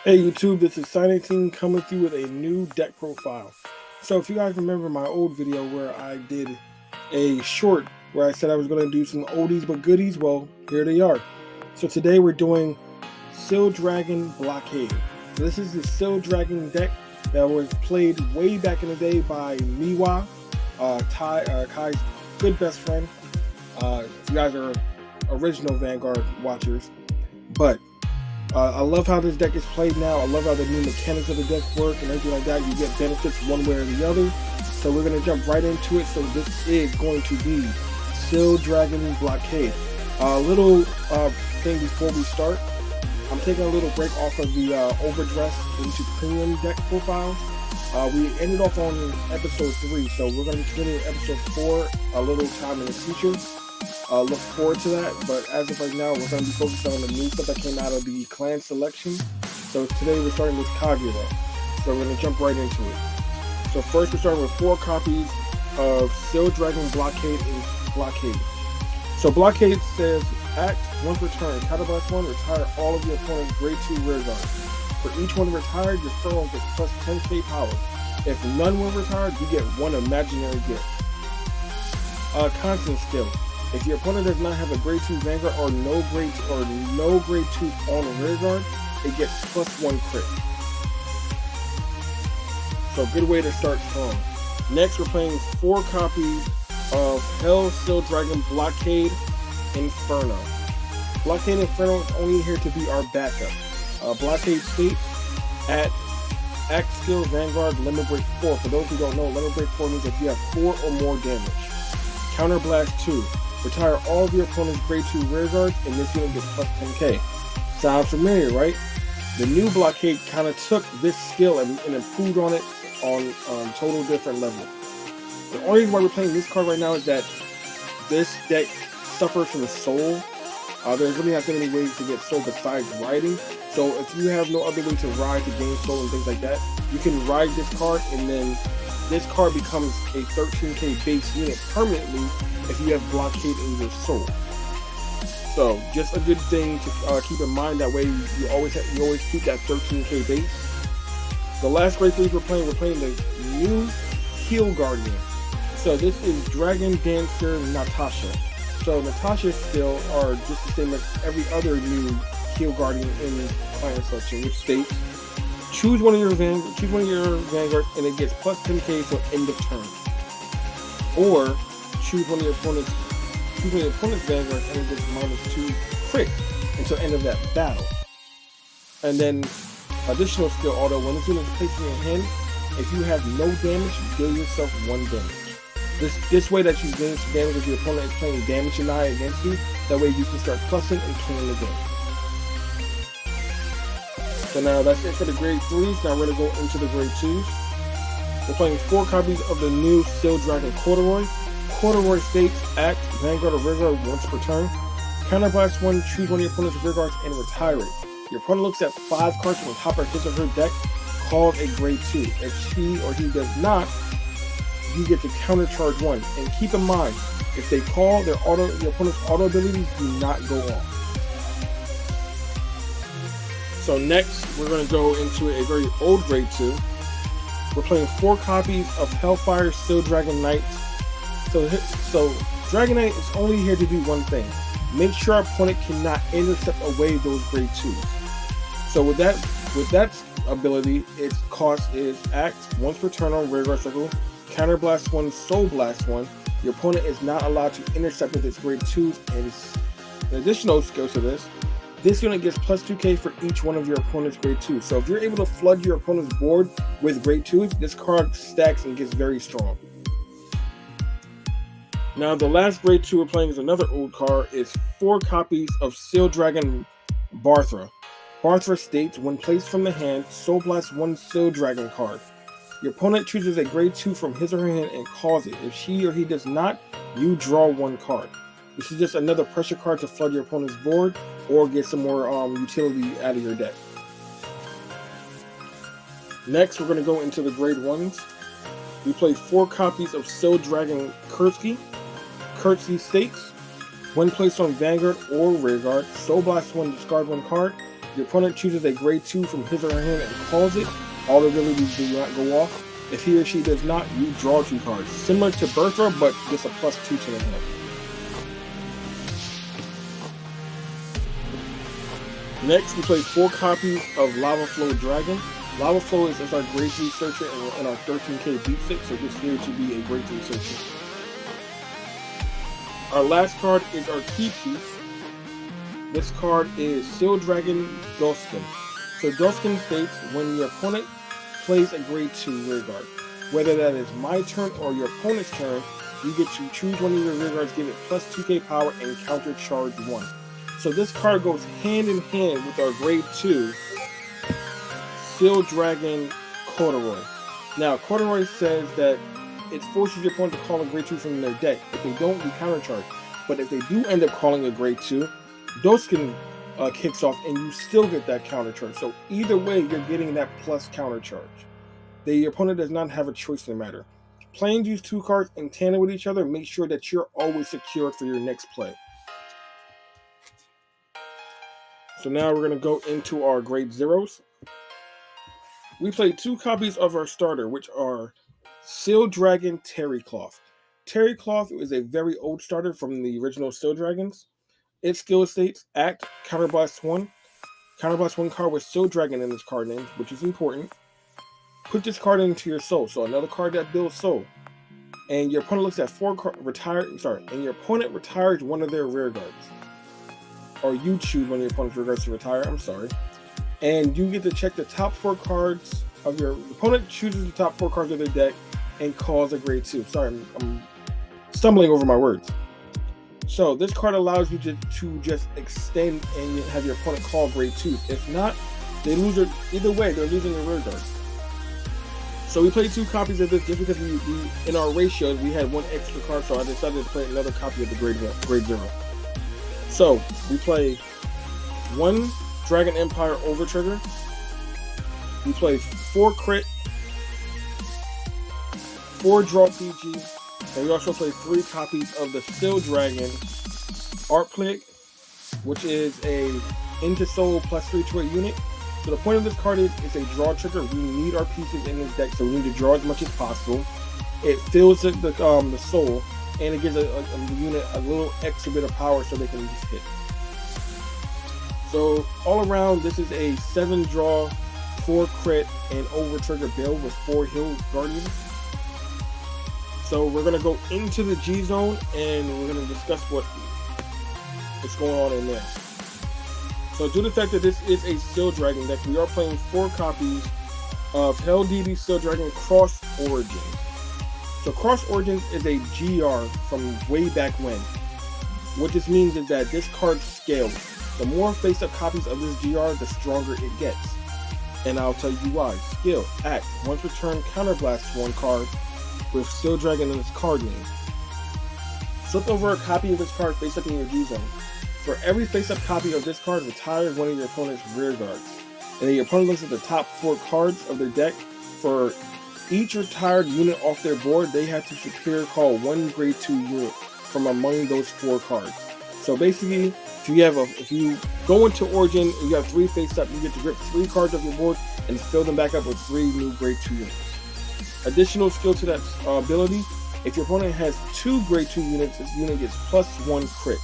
Hey YouTube, this is Signing coming through with a new deck profile. So if you guys remember my old video where I did a short where I said I was going to do some oldies but goodies, well, here they are. So today we're doing Seal Dragon Blockade. So this is the Seal Dragon deck that was played way back in the day by Miwa, Kai's good best friend. You guys are original Vanguard watchers, but I love how this deck is played now. I love how the new mechanics of the deck work and everything like that. You get benefits one way or the other. So we're going to jump right into it. So this is going to be Seal Dragon Blockade. A little thing before we start. I'm taking a little break off of the Overdress into Premium deck profiles. We ended off on episode 3, so we're going to be continuing episode 4 a little time in the future. Look forward to that, but as of right now, we're going to be focused on the new stuff that came out of the clan selection. So today we're starting with Kagura. So we're going to jump right into it. So first we're starting with 4 copies of Seal Dragon Blockade and Blockade. So Blockade says, act once per turn, counterblast 1, retire all of your opponent's grade 2 rear guards. For each one retired, your throw gets plus 10k power. If none were retired, you get 1 imaginary gift. Constant skill. If your opponent does not have a grade 2 Vanguard or no grade 2 on rear guard, it gets plus 1 crit. So good way to start strong. Next we're playing 4 copies of Hell Seal Dragon Blockade Inferno. Blockade Inferno is only here to be our backup. Blockade states at Act Skill Vanguard Limit Break 4. For those who don't know, Limit Break 4 means if you have 4 or more damage. Counter Blast 2. Retire all of your opponent's grade 2 rear guards, and this unit gets plus 10k. Sounds familiar, right? The new Blockade kind of took this skill and improved on it on total different level. The only reason why we're playing this card right now is that this deck suffers from soul. There's really not that many ways to get soul besides riding. So if you have no other way to ride to gain soul and things like that, you can ride this card, and then this card becomes a 13k base unit permanently if you have Blockade in your soul. So just a good thing to keep in mind. That way you always keep that 13k base. The last grade 3s we're playing the new Heel Guardian. So this is Dragon Dancer Natasha. So Natasha's skill are just the same as every other new Heel Guardian in clan selection, which states choose one of your Vanguard and it gets plus 10k till end of turn. Or choose one of your opponent's Vanguard and it gets minus 2 crit until end of that battle. And then additional skill auto, when this unit is placed in your hand, if you have no damage, you deal yourself 1 damage. This way that you gain some damage if your opponent is playing damage and eye against you, that way you can start plussing and killing the game. So now that's it for the grade 3s. Now we're going to go into the grade 2s. We're playing 4 copies of the new Seal Dragon Corduroy. Corduroy states, act Vanguard or rear guard once per turn. Counterblast 1, choose one of your opponent's rear guards and retire it. Your opponent looks at 5 cards from the top of his or her deck called a grade 2. If she or he does not, you get to counter charge 1. And keep in mind, if they call, your opponent's auto abilities do not go off. So next, we're going to go into a very old grade 2. We're playing 4 copies of Hellfire Seal Dragon Knight. So Dragon Knight is only here to do one thing. Make sure our opponent cannot intercept away those grade 2s. So with that ability, its cost is act once per turn on rear guard circle, counter blast 1, soul blast 1. Your opponent is not allowed to intercept with its grade 2s, and an additional skill to this unit gets plus 2k for each one of your opponent's grade 2s. So if you're able to flood your opponent's board with grade 2s, this card stacks and gets very strong. Now the last grade 2 we're playing is another old card. It's 4 copies of Seal Dragon Barthra. Barthra states, when placed from the hand, soul blast 1 Seal Dragon card. Your opponent chooses a grade 2 from his or her hand and calls it. If she or he does not, you draw 1 card. This is just another pressure card to flood your opponent's board or get some more utility out of your deck. Next, we're going to go into the grade 1s. We play 4 copies of Seal Dragon Kurtzky. Kurtzky states, when placed on Vanguard or Rearguard, Soul Blast 1, discard 1 card. Your opponent chooses a grade 2 from his or her hand and calls it. All the abilities do not go off. If he or she does not, you draw 2 cards. Similar to Bertha, but just a +2 to the hand. Next, we play 4 copies of Lava Flow Dragon. Lava Flow is our grade 3 searcher and our 13k beat stick, so this here to be a grade 3 searcher. Our last card is our key piece. This card is Seal Dragon Duskin. So Duskin states, when your opponent plays a grade 2 rearguard, whether that is my turn or your opponent's turn, you get to choose one of your rearguards, give it +2k power, and counter charge 1. So this card goes hand in hand with our grade 2 Seal Dragon Corduroy. Now, Corduroy says that it forces your opponent to call a grade 2 from their deck. If they don't, we counter charge. But if they do end up calling a grade 2, Doskin kicks off and you still get that counter charge. So either way, you're getting that plus counter charge. Your opponent does not have a choice in the matter. Playing these 2 cards in tandem with each other, make sure that you're always secured for your next play. So now we're going to go into our grade 0s. We play 2 copies of our starter, which are Seal Dragon Terry Cloth. Terry Cloth is a very old starter from the original Seal Dragons. Its skill states: act, counterblast 1. Counterblast 1 card with Seal Dragon in its card name, which is important. Put this card into your soul, so another card that builds soul. And your opponent looks at 4 cards, and your opponent retires one of their rear guards. Or you choose one of your opponent's rear guards to retire, And you get to check the top 4 cards of your opponent, chooses the top 4 cards of their deck, and calls a grade 2. Sorry, I'm stumbling over my words. So this card allows you to just extend and have your opponent call grade 2s. If not, they lose it. Either way, they're losing their rear guards. So we played 2 copies of this just because we in our ratios we had 1 extra card, so I decided to play another copy of the grade 0. So we play 1 Dragon Empire Overtrigger. We play 4 crit, 4 draw PG, and we also play 3 copies of the Seal Dragon Art Plague, which is a into soul +3 to a unit. So the point of this card is it's a draw trigger. We need our pieces in this deck, so we need to draw as much as possible. It fills the soul, and it gives a unit a little extra bit of power so they can just hit. So all around, this is a 7 draw, 4 crit, and over trigger build with 4 heal guardians. So we're gonna go into the G zone and we're gonna discuss what's going on in there. So due to the fact that this is a Seal Dragon deck, we are playing 4 copies of Hell DD Seal Dragon Cross Origins. So Cross Origins is a GR from way back when. What this means is that this card scales. The more face-up copies of this GR, the stronger it gets. And I'll tell you why. Skill, act, once returned, counterblast 1 card with Seal Dragon in its card name. Flip over a copy of this card face-up in your G zone. For every face-up copy of this card, retire one of your opponent's rear guards. And then your opponent looks at the top 4 cards of their deck. For each retired unit off their board, they have to superior call 1 grade 2 unit from among those 4 cards. So basically, if you go into Origin and you have 3 face-up, you get to grip 3 cards off your board and fill them back up with 3 new grade 2 units. Additional skill to that ability, if your opponent has 2 grade 2 units, this unit gets +1 crit.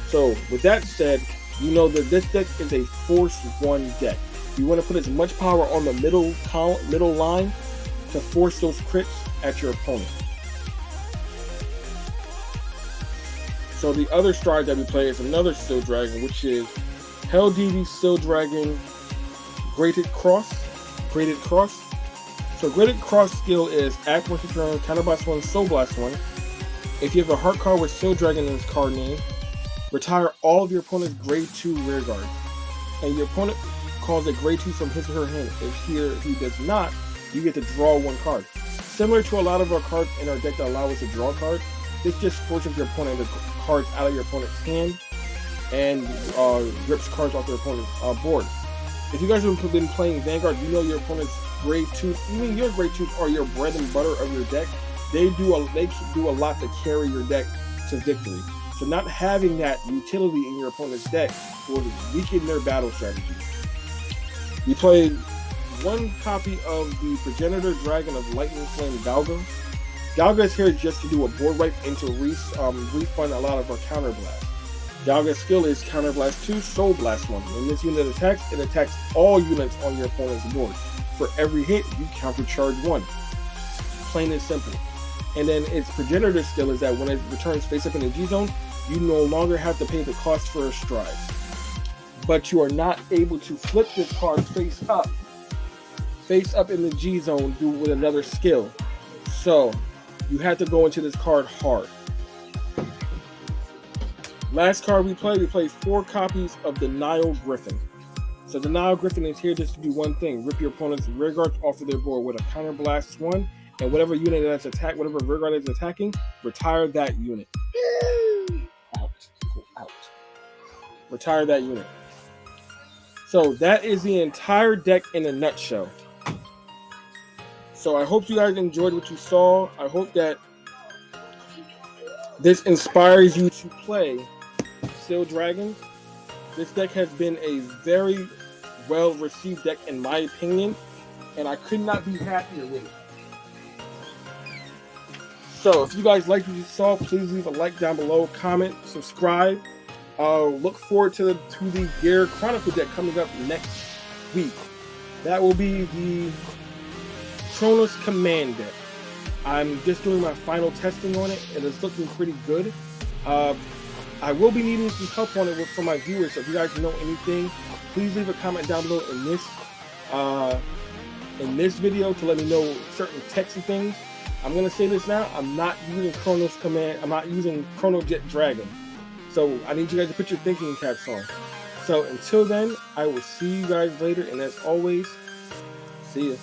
So with that said, you know that this deck is a Force 1 deck. You want to put as much power on the middle line to force those crits at your opponent. So the other stride that we play is another Seal Dragon, which is Hell DD Seal Dragon Graded Cross. So Graded Cross skill is act once per turn, counterblast 1, soul blast 1. If you have a heart card with Seal Dragon in its card name, retire all of your opponent's grade 2 rear guards. And your opponent calls a grade 2 from his or her hand. If he does not, you get to draw 1 card. Similar to a lot of our cards in our deck that allow us to draw cards, this just forces your opponent to cards out of your opponent's hand and rips cards off their opponent's board. If you guys have been playing Vanguard, you know your opponent's grade 2, even your grade 2s are your bread and butter of your deck. They do a lot to carry your deck to victory. So not having that utility in your opponent's deck will weaken their battle strategy. We play one copy of the Progenitor Dragon of Lightning Flame Galga. Galga is here just to do a board wipe and to refund a lot of our counter blast. Galga's skill is Counter Blast 2, Soul Blast 1. When this unit attacks, it attacks all units on your opponent's board. For every hit, you countercharge 1. Plain and simple. And then its Progenitor skill is that when it returns face up in the G zone, you no longer have to pay the cost for a stride. But you are not able to flip this card face up in the G zone with another skill. So you have to go into this card hard. Last card we play 4 copies of the Nile Griffin. So the Nile Griffin is here just to do one thing: rip your opponent's rear guards off of their board with a Counter Blast 1, and whatever unit that's attacked, whatever rear guard is attacking, retire that unit. Out. Go out. Retire that unit. So that is the entire deck in a nutshell. So I hope you guys enjoyed what you saw. I hope that this inspires you to play Steel Dragons. This deck has been a very well received deck in my opinion, and I could not be happier with it. So if you guys liked what you saw, please leave a like down below, comment, subscribe. Look forward to the Gear Chronicle deck coming up next week. That will be the Kronos Command deck. I'm just doing my final testing on it, and it's looking pretty good. I will be needing some help on it from my viewers, so if you guys know anything, please leave a comment down below in this video to let me know certain techs and things. I'm going to say this now, I'm not using Kronos Command, I'm not using Chrono Jet Dragon. So I need you guys to put your thinking caps on. So until then, I will see you guys later, and as always, see ya.